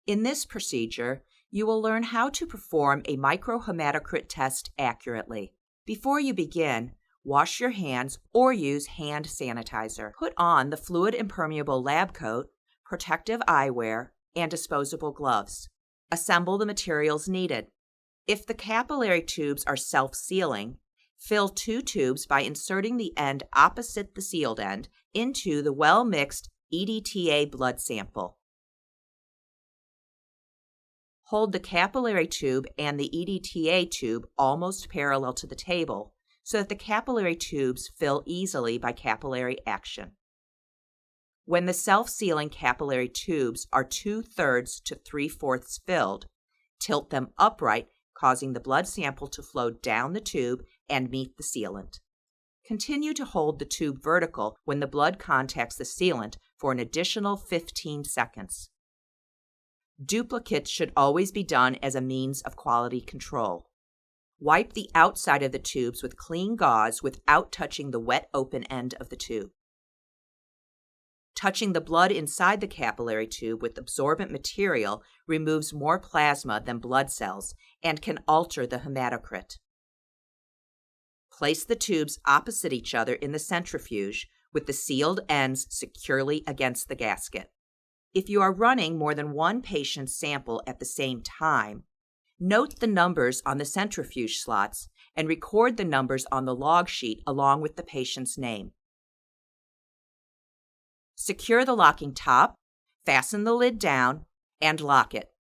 In this procedure, you will learn how to perform a microhematocrit test accurately. Before you begin, wash your hands or use hand sanitizer. Put on the fluid-impermeable lab coat, protective eyewear, and disposable gloves. Assemble the materials needed. If the capillary tubes are self-sealing, fill 2 tubes by inserting the end opposite the sealed end into the well-mixed EDTA blood sample. Hold the capillary tube and the EDTA tube almost parallel to the table so that the capillary tubes fill easily by capillary action. When the self-sealing capillary tubes are 2/3 to 3/4 filled, tilt them upright, causing the blood sample to flow down the tube and meet the sealant. Continue to hold the tube vertical when the blood contacts the sealant for an additional 15 seconds. Duplicates should always be done as a means of quality control. Wipe the outside of the tubes with clean gauze without touching the wet open end of the tube. Touching the blood inside the capillary tube with absorbent material removes more plasma than blood cells and can alter the hematocrit. Place the tubes opposite each other in the centrifuge with the sealed ends securely against the gasket. If you are running more than one patient's sample at the same time, note the numbers on the centrifuge slots and record the numbers on the log sheet along with the patient's name. Secure the locking top, fasten the lid down, and lock it.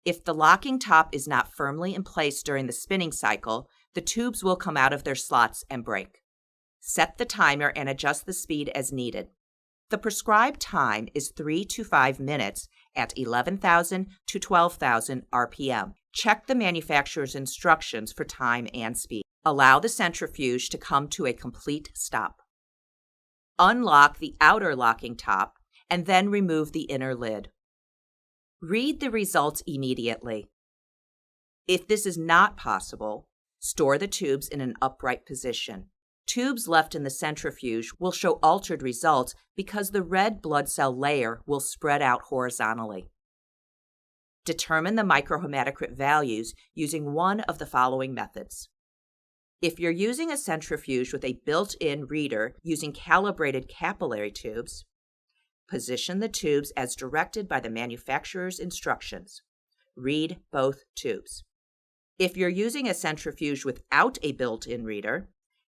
If the locking top is not firmly in place during the spinning cycle, the tubes will come out of their slots and break. Set the timer and adjust the speed as needed. The prescribed time is 3 to 5 minutes at 11,000 to 12,000 RPM. Check the manufacturer's instructions for time and speed. Allow the centrifuge to come to a complete stop. Unlock the outer locking top and then remove the inner lid. Read the results immediately. If this is not possible, store the tubes in an upright position. Tubes left in the centrifuge will show altered results because the red blood cell layer will spread out horizontally. Determine the microhematocrit values using one of the following methods. If you're using a centrifuge with a built-in reader using calibrated capillary tubes, position the tubes as directed by the manufacturer's instructions. Read both tubes. If you're using a centrifuge without a built-in reader,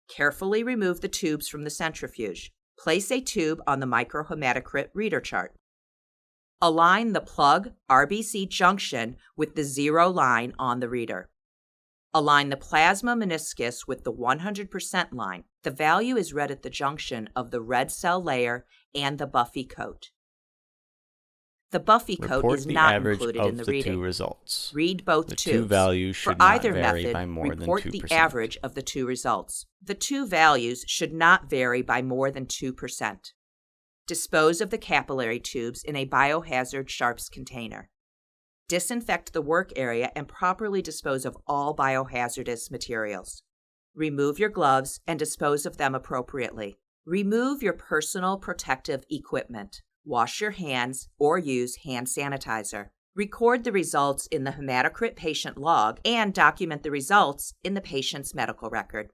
carefully remove the tubes from the centrifuge. Place a tube on the microhematocrit reader chart. Align the plug RBC junction with the 0 line on the reader. Align the plasma meniscus with the 100% line. The value is read at the junction of the red cell layer and the buffy coat. The buffy coat is not included in the reading. Results. Read both the tubes. Two values should For either not vary method, by more report than 2%. the average of the 2 results. The 2 values should not vary by more than 2%. Dispose of the capillary tubes in a biohazard sharps container. Disinfect the work area and properly dispose of all biohazardous materials. Remove your gloves and dispose of them appropriately. Remove your personal protective equipment. Wash your hands or use hand sanitizer. Record the results in the hematocrit patient log and document the results in the patient's medical record.